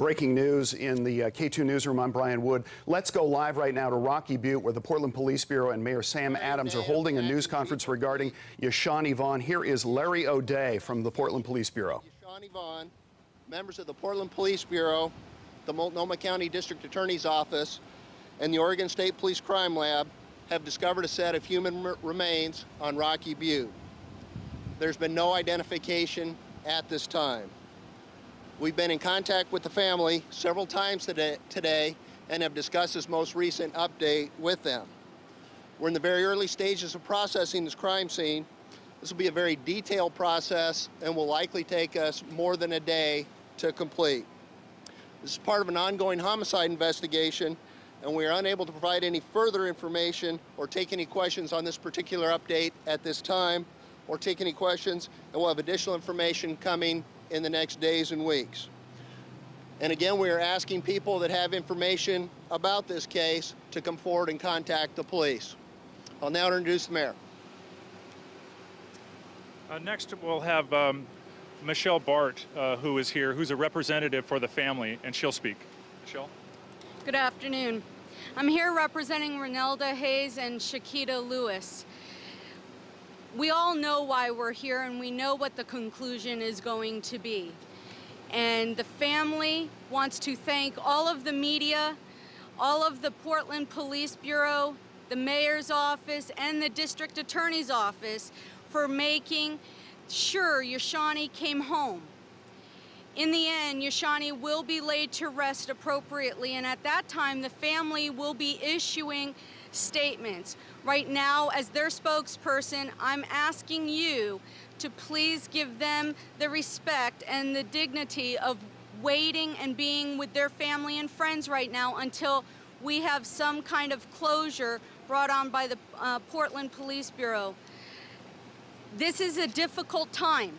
Breaking news in the K2 newsroom. I'm Brian Wood. Let's go live right now to Rocky Butte, where the Portland Police Bureau and Mayor Sam Adams are holding a news conference regarding Yashanee Vaughn. Here is Larry O'Day from the Portland Police Bureau. Yashanee Vaughn, members of the Portland Police Bureau, the Multnomah County District Attorney's Office, and the Oregon State Police Crime Lab have discovered a set of human remains on Rocky Butte. There's been no identification at this time. We've been in contact with the family several times today and have discussed this most recent update with them. We're in the very early stages of processing this crime scene. This will be a very detailed process and will likely take us more than a day to complete. This is part of an ongoing homicide investigation, and we are unable to provide any further information or take any questions on this particular update at this time, or take any questions, and we'll have additional information coming in the next days and weeks. And again, we are asking people that have information about this case to come forward and contact the police. I'll now introduce the mayor. Next, we'll have Michelle Bart, who is here, who's a representative for the family, and she'll speak. Michelle? Good afternoon. I'm here representing Renelda Hayes and Shakita Lewis. We all know why we're here, and we know what the conclusion is going to be. And the family wants to thank all of the media, all of the Portland Police Bureau, the mayor's office, and the district attorney's office for making sure Yashanee came home. In the end, Yashanee will be laid to rest appropriately, and at that time, the family will be issuing statements. Right now, as their spokesperson, I'm asking you to please give them the respect and the dignity of waiting and being with their family and friends right now until we have some kind of closure brought on by the Portland Police Bureau. This is a difficult time,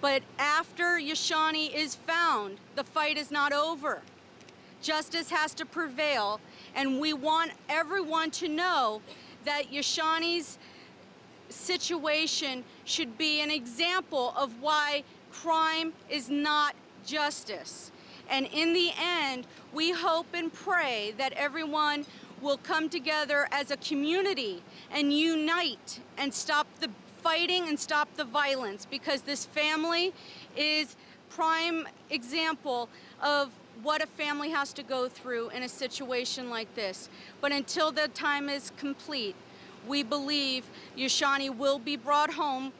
but after Yashanee is found, the fight is not over. Justice has to prevail, and we want everyone to know that Yashanee's situation should be an example of why crime is not justice. And in the end, we hope and pray that everyone will come together as a community and unite and stop the fighting and stop the violence, because this family is prime example of what a family has to go through in a situation like this. But until the time is complete, we believe Yashanee will be brought home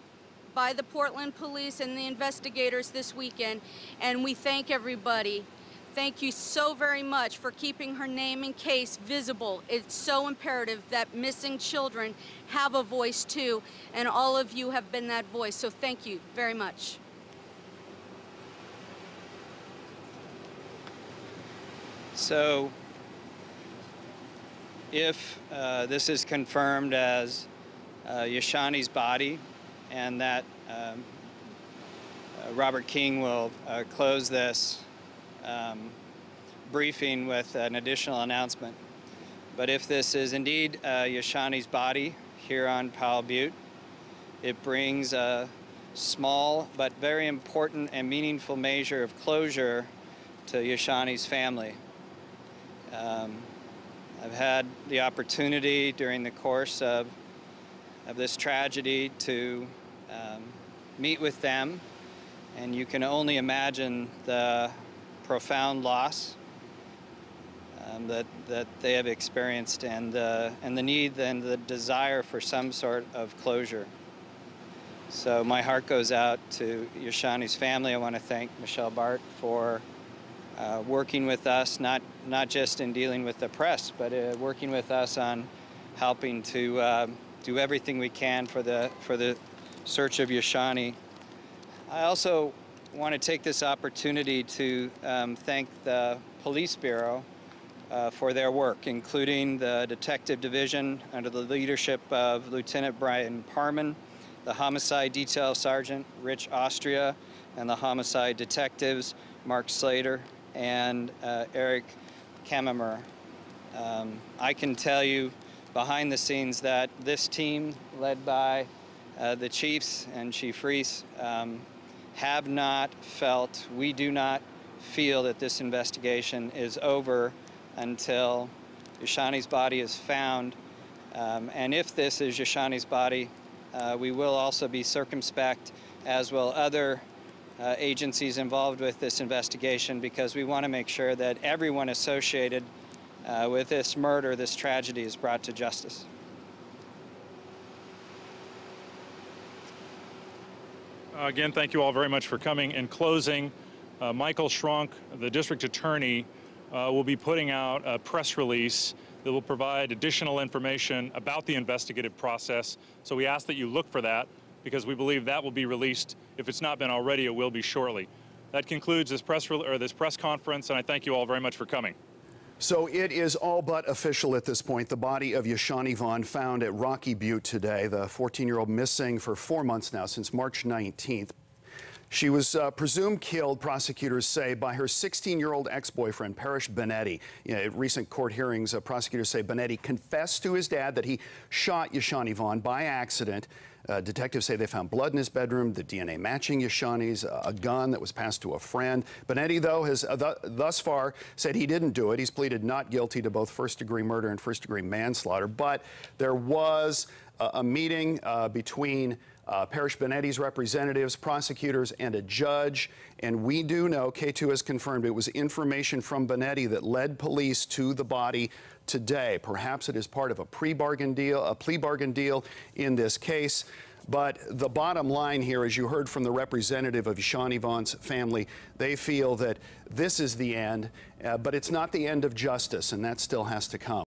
by the Portland police and the investigators this weekend, and we thank everybody. Thank you so very much for keeping her name and case visible. It's so imperative that missing children have a voice too, and all of you have been that voice, so thank you very much. So, if this is confirmed as Yashanee's body, and that Robert King will close this briefing with an additional announcement. But if this is indeed Yashanee's body here on Powell Butte, it brings a small but very important and meaningful measure of closure to Yashanee's family. I've had the opportunity during the course of this tragedy to meet with them, and you can only imagine the profound loss that they have experienced, and the need and the desire for some sort of closure. So my heart goes out to Yashanee's family. I want to thank Michelle Bart for working with us, not just in dealing with the press, but working with us on helping to do everything we can for the search of Yashanee. I also want to take this opportunity to thank the Police Bureau for their work, including the Detective Division under the leadership of Lieutenant Brian Parman, the Homicide Detail Sergeant Rich Austria, and the Homicide Detectives Mark Slater and Eric Kamimer. I can tell you behind the scenes that this team, led by the chiefs and Chief Reese, have not felt, we do not feel that this investigation is over until Yashanee's body is found. And if this is Yashanee's body, we will also be circumspect, as will other agencies involved with this investigation, because we want to make sure that everyone associated with this murder, this tragedy, is brought to justice. Again, thank you all very much for coming. In closing, Michael Schronk, the district attorney, will be putting out a press release that will provide additional information about the investigative process. So we ask that you look for that, because we believe that will be released. If it's not been already, it will be shortly. That concludes this press conference, and I thank you all very much for coming. So it is all but official at this point. The body of Yashanee Vaughn found at Rocky Butte today. The 14-year-old missing for 4 months now, since March 19th. She was presumed killed, prosecutors say, by her 16-year-old ex-boyfriend, Parrish Benetti. At recent court hearings, prosecutors say Benetti confessed to his dad that he shot Yashanee Vaughn by accident. Detectives say they found blood in his bedroom, the DNA matching Yashanee's, a gun that was passed to a friend. Benetti, though, has thus far said he didn't do it. He's pleaded not guilty to both first-degree murder and first-degree manslaughter. But there was a meeting between Parrish Benetti's representatives, prosecutors, and a judge. And we do know, K2 has confirmed, it was information from Benetti that led police to the body today. Perhaps it is part of a plea bargain deal in this case. But the bottom line here, as you heard from the representative of Yashanee Vaughn's family, they feel that this is the end, but it's not the end of justice, and that still has to come.